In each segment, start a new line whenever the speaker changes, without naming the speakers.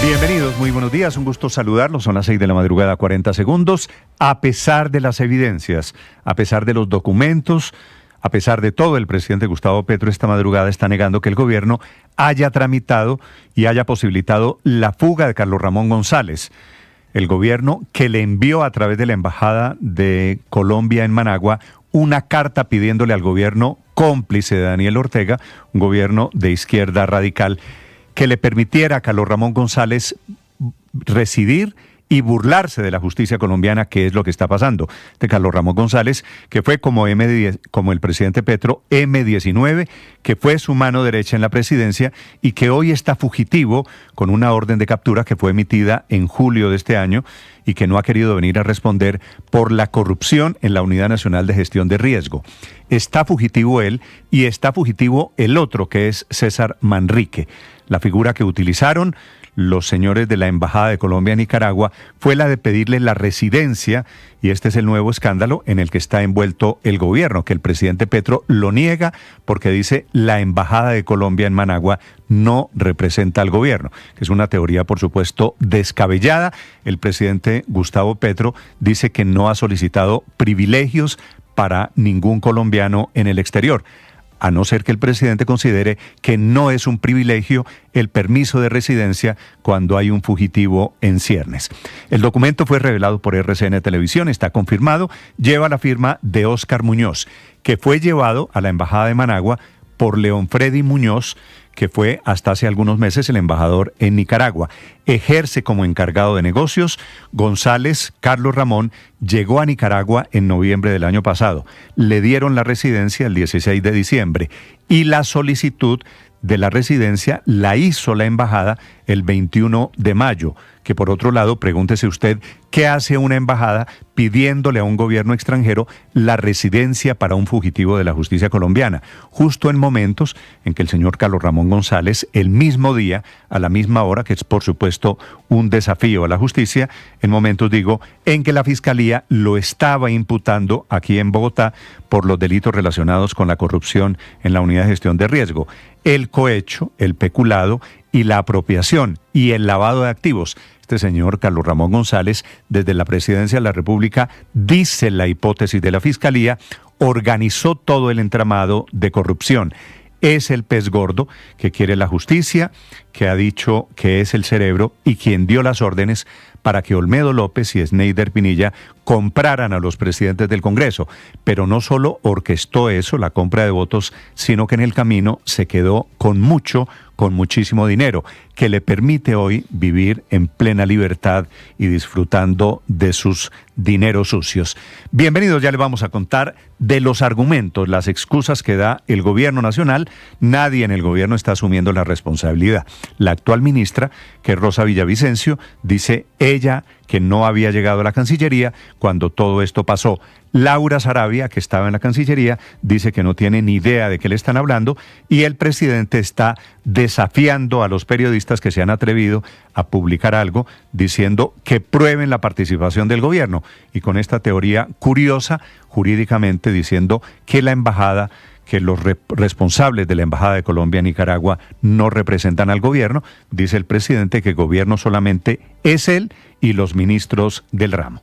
Bienvenidos, muy buenos días, un gusto saludarlos, son las 6 de la madrugada, 40 segundos. A pesar de las evidencias, a pesar de los documentos, a pesar de todo, el presidente Gustavo Petro esta madrugada está negando que el gobierno haya tramitado y haya posibilitado la fuga de Carlos Ramón González. El gobierno que le envió a través de la Embajada de Colombia en Managua una carta pidiéndole al gobierno cómplice de Daniel Ortega, un gobierno de izquierda radical, que le permitiera a Carlos Ramón González residir y burlarse de la justicia colombiana, que es lo que está pasando. De Carlos Ramón González, que fue como el presidente Petro, M19, que fue su mano derecha en la presidencia y que hoy está fugitivo con una orden de captura que fue emitida en julio de este año y que no ha querido venir a responder por la corrupción en la Unidad Nacional de Gestión de Riesgo. Está fugitivo él y está fugitivo el otro, que es César Manrique. La figura que utilizaron los señores de la Embajada de Colombia en Nicaragua fue la de pedirle la residencia, y este es el nuevo escándalo en el que está envuelto el gobierno, que el presidente Petro lo niega porque dice la Embajada de Colombia en Managua no representa al gobierno, que es una teoría, por supuesto, descabellada. El presidente Gustavo Petro dice que no ha solicitado privilegios para ningún colombiano en el exterior, a no ser que el presidente considere que no es un privilegio el permiso de residencia cuando hay un fugitivo en ciernes. El documento fue revelado por RCN Televisión, está confirmado, lleva la firma de Óscar Muñoz, que fue llevado a la Embajada de Managua por Leonfredi Muñoz, que fue hasta hace algunos meses el embajador en Nicaragua. Ejerce como encargado de negocios. González, Carlos Ramón, llegó a Nicaragua en noviembre del año pasado. Le dieron la residencia el 16 de diciembre y la solicitud de la residencia la hizo la embajada el 21 de mayo, que por otro lado, pregúntese usted, ¿qué hace una embajada pidiéndole a un gobierno extranjero la residencia para un fugitivo de la justicia colombiana? Justo en momentos en que el señor Carlos Ramón González, el mismo día, a la misma hora, que es por supuesto un desafío a la justicia, en momentos, digo, en que la Fiscalía lo estaba imputando aquí en Bogotá por los delitos relacionados con la corrupción en la Unidad de Gestión de Riesgo, el cohecho, el peculado y la apropiación y el lavado de activos. Este señor Carlos Ramón González, desde la presidencia de la República, dice la hipótesis de la Fiscalía, organizó todo el entramado de corrupción. Es el pez gordo que quiere la justicia, que ha dicho que es el cerebro y quien dio las órdenes para que Olmedo López y Sneider Pinilla compraran a los presidentes del Congreso. Pero no solo orquestó eso, la compra de votos, sino que en el camino se quedó con muchísimo dinero, que le permite hoy vivir en plena libertad y disfrutando de sus dineros sucios. Bienvenidos, ya le vamos a contar de los argumentos, las excusas que da el gobierno nacional. Nadie en el gobierno está asumiendo la responsabilidad. La actual ministra, que es Rosa Villavicencio, dice ella que no había llegado a la Cancillería cuando todo esto pasó. Laura Sarabia, que estaba en la Cancillería, dice que no tiene ni idea de qué le están hablando, y el presidente está desafiando a los periodistas que se han atrevido a publicar algo diciendo que prueben la participación del gobierno, y con esta teoría curiosa jurídicamente diciendo que la embajada, que los responsables de la Embajada de Colombia en Nicaragua no representan al gobierno. Dice el presidente que el gobierno solamente es él y los ministros del ramo.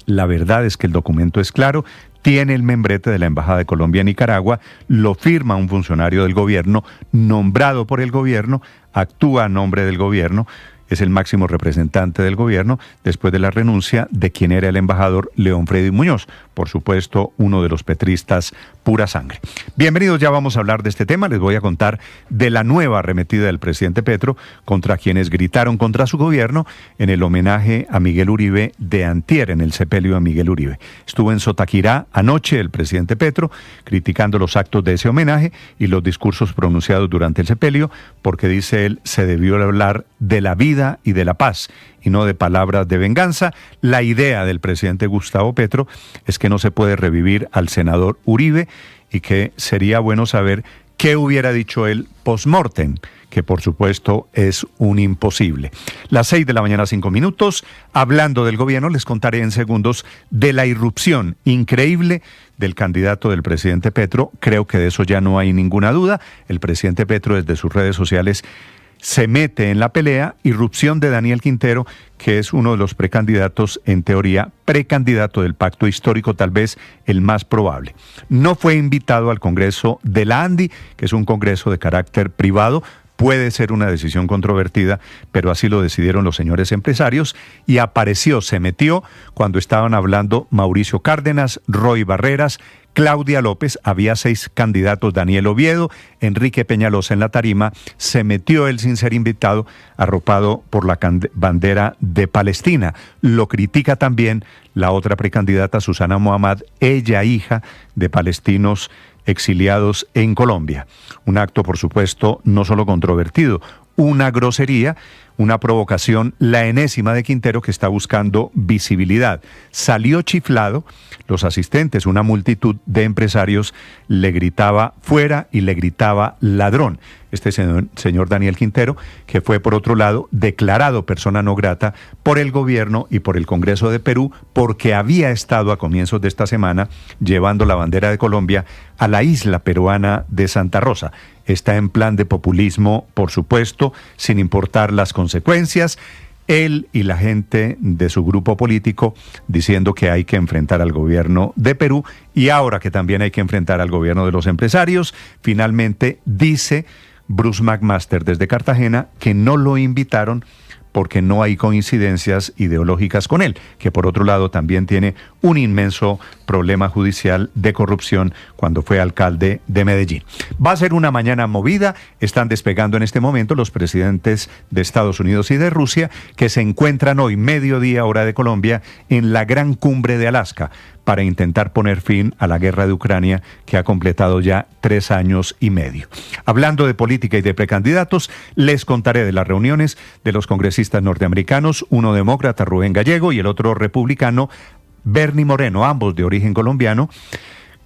La verdad es que el documento es claro, tiene el membrete de la Embajada de Colombia en Nicaragua, lo firma un funcionario del gobierno, nombrado por el gobierno, actúa a nombre del gobierno, es el máximo representante del gobierno después de la renuncia de quien era el embajador Leonfredi Muñoz, por supuesto uno de los petristas pura sangre. Bienvenidos, ya vamos a hablar de este tema. Les voy a contar de la nueva arremetida del presidente Petro contra quienes gritaron contra su gobierno en el homenaje a Miguel Uribe de antier, en el sepelio de Miguel Uribe. Estuvo en Sotaquirá anoche el presidente Petro criticando los actos de ese homenaje y los discursos pronunciados durante el sepelio, porque dice él se debió hablar de la vida y de la paz y no de palabras de venganza. La idea del presidente Gustavo Petro es que no se puede revivir al senador Uribe y que sería bueno saber qué hubiera dicho él post-mortem, que por supuesto es un imposible. Las 6 de la mañana, 5 minutos. Hablando del gobierno, les contaré en segundos de la irrupción increíble del candidato del presidente Petro. Creo que de eso ya no hay ninguna duda. El presidente Petro desde sus redes sociales se mete en la pelea, irrupción de Daniel Quintero, que es uno de los precandidatos, en teoría, precandidato del pacto histórico, tal vez el más probable. No fue invitado al Congreso de la ANDI, que es un congreso de carácter privado. Puede ser una decisión controvertida, pero así lo decidieron los señores empresarios, y apareció, se metió cuando estaban hablando Mauricio Cárdenas, Roy Barreras, Claudia López, había 6 candidatos, Daniel Oviedo, Enrique Peñalosa en la tarima, se metió él sin ser invitado, arropado por la bandera de Palestina. Lo critica también la otra precandidata, Susana Mohammad, ella hija de palestinos exiliados en Colombia. Un acto, por supuesto, no solo controvertido, una grosería, una provocación, la enésima de Quintero, que está buscando visibilidad. Salió chiflado, los asistentes, una multitud de empresarios, le gritaba fuera y le gritaba ladrón. Este señor Daniel Quintero, que fue, por otro lado, declarado persona no grata por el gobierno y por el Congreso de Perú, porque había estado a comienzos de esta semana llevando la bandera de Colombia a la isla peruana de Santa Rosa. Está en plan de populismo, por supuesto, sin importar las consecuencias. Él y la gente de su grupo político diciendo que hay que enfrentar al gobierno de Perú, y ahora que también hay que enfrentar al gobierno de los empresarios. Finalmente dice Bruce McMaster desde Cartagena que no lo invitaron porque no hay coincidencias ideológicas con él, que por otro lado también tiene un inmenso problema judicial de corrupción cuando fue alcalde de Medellín. Va a ser una mañana movida, están despegando en este momento los presidentes de Estados Unidos y de Rusia, que se encuentran hoy, mediodía hora de Colombia, en la gran cumbre de Alaska, para intentar poner fin a la guerra de Ucrania, que ha completado ya 3 años y medio. Hablando de política y de precandidatos, les contaré de las reuniones de los congresistas norteamericanos, uno demócrata, Rubén Gallego, y el otro republicano, Bernie Moreno, ambos de origen colombiano.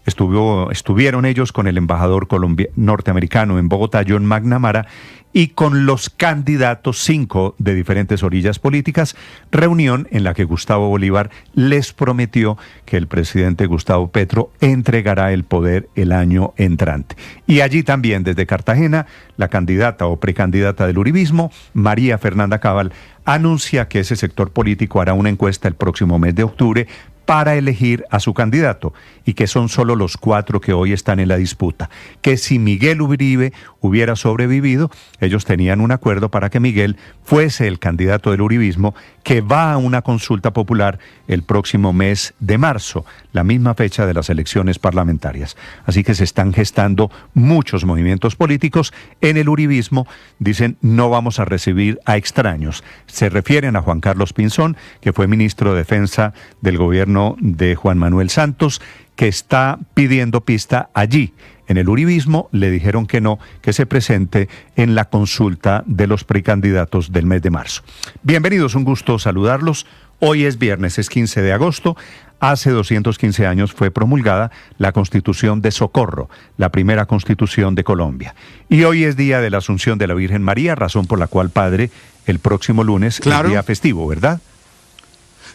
Estuvieron ellos con el embajador norteamericano en Bogotá, John McNamara, y con los candidatos, 5 de diferentes orillas políticas, reunión en la que Gustavo Bolívar les prometió que el presidente Gustavo Petro entregará el poder el año entrante. Y allí también, desde Cartagena, la candidata o precandidata del uribismo, María Fernanda Cabal, anuncia que ese sector político hará una encuesta el próximo mes de octubre para elegir a su candidato, y que son solo los 4 que hoy están en la disputa. Que si Miguel Uribe hubiera sobrevivido, ellos tenían un acuerdo para que Miguel fuese el candidato del uribismo, que va a una consulta popular el próximo mes de marzo, la misma fecha de las elecciones parlamentarias. Así que se están gestando muchos movimientos políticos en el uribismo. Dicen, no vamos a recibir a extraños. Se refieren a Juan Carlos Pinzón, que fue ministro de Defensa del gobierno de Juan Manuel Santos, que está pidiendo pista allí. En el uribismo le dijeron que no, que se presente en la consulta de los precandidatos del mes de marzo. Bienvenidos, un gusto saludarlos. Hoy es viernes, es 15 de agosto. Hace 215 años fue promulgada la Constitución de Socorro, la primera Constitución de Colombia. Y hoy es día de la Asunción de la Virgen María, razón por la cual, padre, el próximo lunes es día festivo, ¿verdad?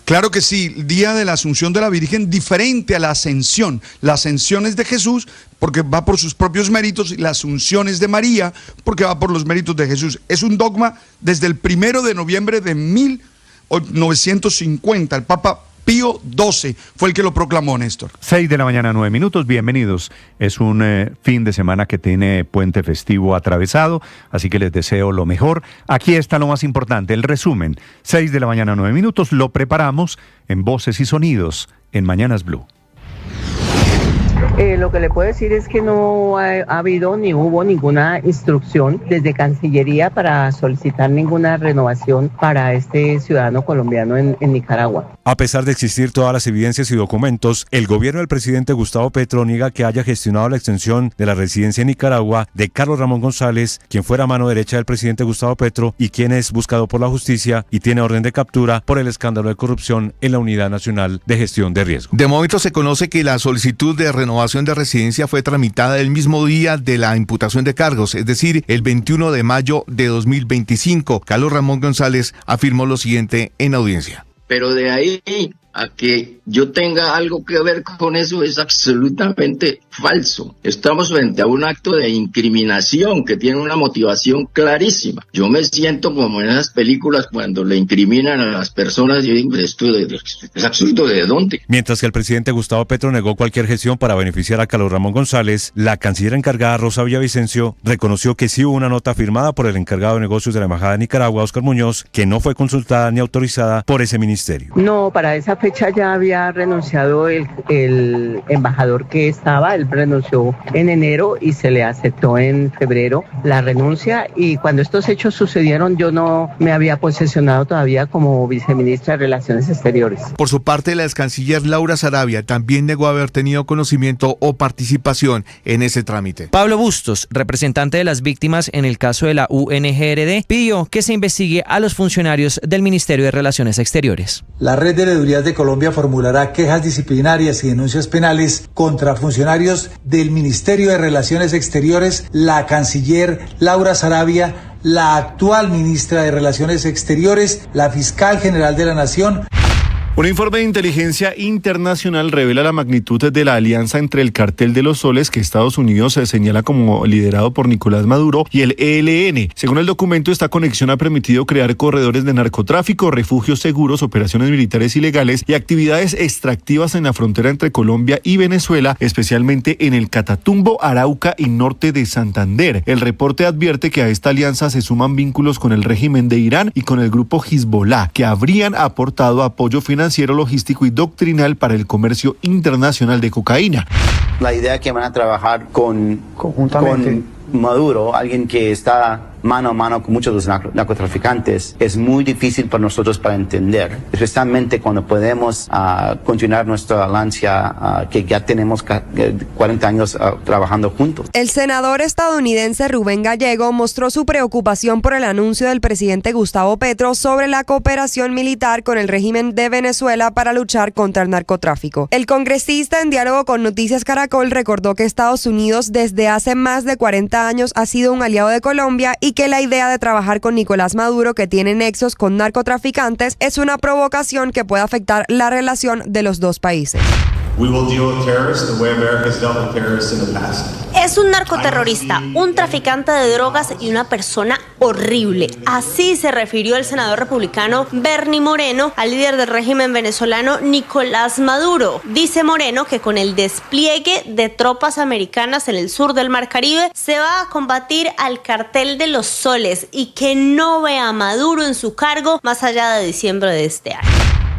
Claro que sí, día de la Asunción de la Virgen, diferente a la Ascensión. La Ascensión es de Jesús porque va por sus propios méritos, y la Asunción es de María porque va por los méritos de Jesús. Es un dogma desde el 1 de noviembre de 1950. El Papa Pío XII fue el que lo proclamó, Néstor.
6 de la mañana, 9 minutos, bienvenidos. Es un fin de semana que tiene puente festivo atravesado, así que les deseo lo mejor. Aquí está lo más importante, el resumen. 6 de la mañana, 9 minutos, lo preparamos en Voces y Sonidos en Mañanas Blue.
Lo que le puedo decir es que no ha habido ni hubo ninguna instrucción desde Cancillería para solicitar ninguna renovación para este ciudadano colombiano en Nicaragua.
A pesar de existir todas las evidencias y documentos, el gobierno del presidente Gustavo Petro niega que haya gestionado la extensión de la residencia en Nicaragua de Carlos Ramón González, quien fuera mano derecha del presidente Gustavo Petro y quien es buscado por la justicia y tiene orden de captura por el escándalo de corrupción en la Unidad Nacional de Gestión de Riesgo.
De momento se conoce que la solicitud de renovación de residencia fue tramitada el mismo día de la imputación de cargos, es decir, el 21 de mayo de 2025. Carlos Ramón González afirmó lo siguiente en audiencia.
Pero de ahí a que yo tenga algo que ver con eso es absolutamente falso. Estamos frente a un acto de incriminación que tiene una motivación clarísima. Yo me siento como en esas películas cuando le incriminan a las personas y yo digo, esto es absurdo, ¿de dónde?
Mientras que el presidente Gustavo Petro negó cualquier gestión para beneficiar a Carlos Ramón González, la canciller encargada Rosa Villavicencio reconoció que sí hubo una nota firmada por el encargado de negocios de la Embajada de Nicaragua, Óscar Muñoz, que no fue consultada ni autorizada por ese ministerio.
No, para esa fecha ya había renunciado el embajador que estaba, él renunció en enero y se le aceptó en febrero la renuncia, y cuando estos hechos sucedieron yo no me había posesionado todavía como viceministra de Relaciones Exteriores.
Por su parte, la excanciller Laura Sarabia también negó haber tenido conocimiento o participación en ese trámite.
Pablo Bustos, representante de las víctimas en el caso de la UNGRD, pidió que se investigue a los funcionarios del Ministerio de Relaciones Exteriores.
La Red de Veedurías de Colombia formulará quejas disciplinarias y denuncias penales contra funcionarios del Ministerio de Relaciones Exteriores, la canciller Laura Sarabia, la actual ministra de Relaciones Exteriores, la fiscal general de la Nación.
Un informe de inteligencia internacional revela la magnitud de la alianza entre el Cartel de los Soles, que Estados Unidos se señala como liderado por Nicolás Maduro, y el ELN. Según el documento, esta conexión ha permitido crear corredores de narcotráfico, refugios seguros, operaciones militares ilegales y actividades extractivas en la frontera entre Colombia y Venezuela, especialmente en el Catatumbo, Arauca y norte de Santander. El reporte advierte que a esta alianza se suman vínculos con el régimen de Irán y con el grupo Hezbollah, que habrían aportado apoyo financiero, logístico y doctrinal para el comercio internacional de cocaína.
La idea que van a trabajar conjuntamente con Maduro, alguien que está mano a mano con muchos de los narcotraficantes, es muy difícil para nosotros para entender, especialmente cuando podemos continuar nuestra alianza que ya tenemos 40 años trabajando juntos.
El senador estadounidense Rubén Gallego mostró su preocupación por el anuncio del presidente Gustavo Petro sobre la cooperación militar con el régimen de Venezuela para luchar contra el narcotráfico. El congresista, en diálogo con Noticias Caracol, recordó que Estados Unidos desde hace más de 40 años ha sido un aliado de Colombia y que la idea de trabajar con Nicolás Maduro, que tiene nexos con narcotraficantes, es una provocación que puede afectar la relación de los dos países.
Es un narcoterrorista, un traficante de drogas y una persona horrible. Así se refirió el senador republicano Bernie Moreno al líder del régimen venezolano Nicolás Maduro. Dice Moreno que con el despliegue de tropas americanas en el sur del Mar Caribe se va a combatir al Cartel de los Soles y que no ve a Maduro en su cargo más allá de diciembre de este año.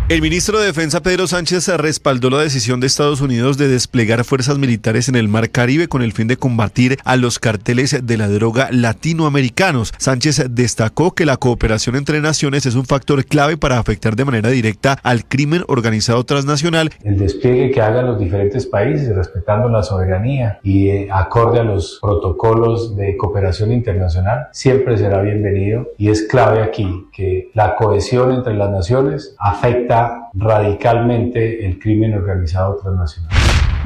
El ministro de Defensa Pedro Sánchez respaldó la decisión de Estados Unidos de desplegar fuerzas militares en el Mar Caribe con el fin de combatir a los carteles de la droga latinoamericanos. Sánchez destacó que la cooperación entre naciones es un factor clave para afectar de manera directa al crimen organizado transnacional.
El despliegue que hagan los diferentes países respetando la soberanía y acorde a los protocolos de cooperación internacional siempre será bienvenido, y es clave aquí que la cohesión entre las naciones afecta radicalmente el crimen organizado transnacional.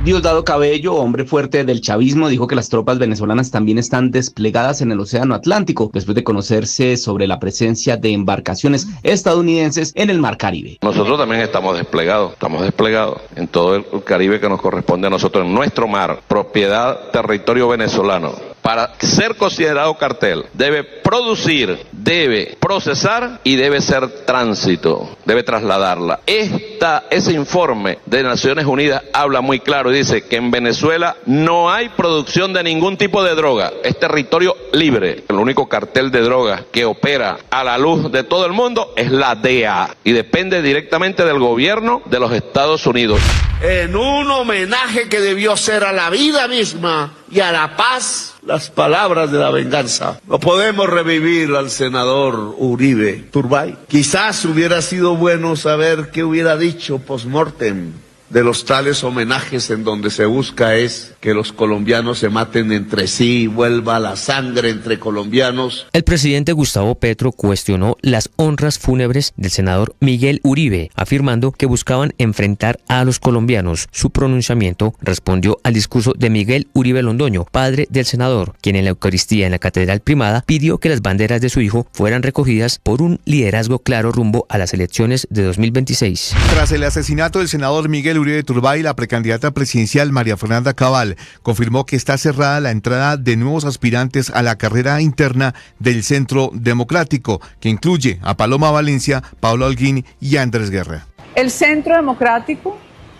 Diosdado Cabello, hombre fuerte del chavismo, dijo que las tropas venezolanas también están desplegadas en el Océano Atlántico, después de conocerse sobre la presencia de embarcaciones estadounidenses en el Mar Caribe.
Nosotros también estamos desplegados en todo el Caribe que nos corresponde a nosotros, en nuestro mar, propiedad, territorio venezolano. Para ser considerado cartel, debe producir, debe procesar y debe ser tránsito, debe trasladarla. Ese informe de Naciones Unidas habla muy claro y dice que en Venezuela no hay producción de ningún tipo de droga, es territorio libre. El único cartel de droga que opera a la luz de todo el mundo es la DEA y depende directamente del gobierno de los Estados Unidos.
En un homenaje que debió ser a la vida misma y a la paz, las palabras de la venganza. No podemos revivir al senador Uribe Turbay. Quizás hubiera sido bueno saber qué hubiera dicho post-mortem de los tales homenajes en donde se busca es que los colombianos se maten entre sí y vuelva la sangre entre colombianos.
El presidente Gustavo Petro cuestionó las honras fúnebres del senador Miguel Uribe, afirmando que buscaban enfrentar a los colombianos. Su pronunciamiento respondió al discurso de Miguel Uribe Londoño, padre del senador, quien en la Eucaristía en la Catedral Primada pidió que las banderas de su hijo fueran recogidas por un liderazgo claro rumbo a las elecciones de 2026.
Tras el asesinato del senador Miguel Uribe Turbay, la precandidata presidencial María Fernanda Cabal confirmó que está cerrada la entrada de nuevos aspirantes a la carrera interna del Centro Democrático, que incluye a Paloma Valencia, Pablo Holguín y Andrés Guerra.
El Centro Democrático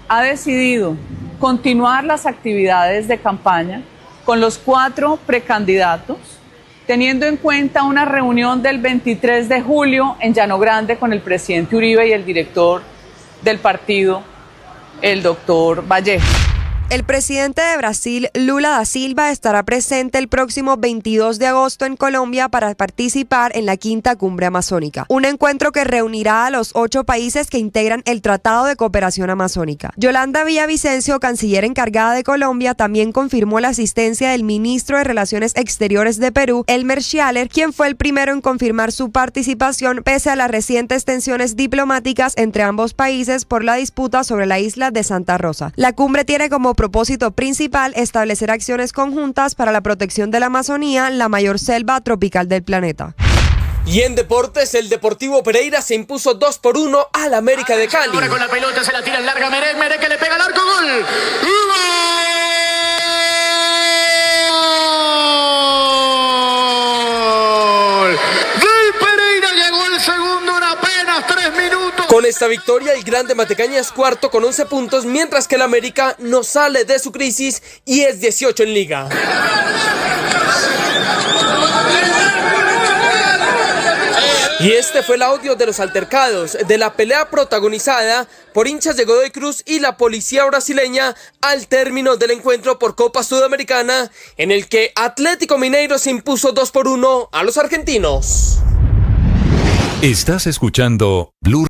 ha decidido continuar las actividades de campaña con los 4 precandidatos, teniendo en cuenta una reunión del 23 de julio en Llano Grande con el presidente Uribe y el director del partido, el doctor Vallejo.
El presidente de Brasil, Lula da Silva, estará presente el próximo 22 de agosto en Colombia para participar en la Quinta Cumbre Amazónica, un encuentro que reunirá a los 8 países que integran el Tratado de Cooperación Amazónica. Yolanda Villavicencio, canciller encargada de Colombia, también confirmó la asistencia del ministro de Relaciones Exteriores de Perú, Elmer Schaller, quien fue el primero en confirmar su participación pese a las recientes tensiones diplomáticas entre ambos países por la disputa sobre la isla de Santa Rosa. La cumbre tiene como propósito principal establecer acciones conjuntas para la protección de la Amazonía, la mayor selva tropical del planeta.
Y en deportes, el Deportivo Pereira se impuso 2-1 al América de Cali.
Ahora con la pelota se la tira en larga Meré que le pega al arco, gol. Del Pereira llegó el segundo en apenas 3 minutos.
Con esta victoria, el Grande Matecaña es cuarto con 11 puntos, mientras que el América no sale de su crisis y es 18 en liga. Y este fue el audio de los altercados de la pelea protagonizada por hinchas de Godoy Cruz y la policía brasileña al término del encuentro por Copa Sudamericana, en el que Atlético Mineiro se impuso 2-1 a los argentinos.
Estás escuchando Blue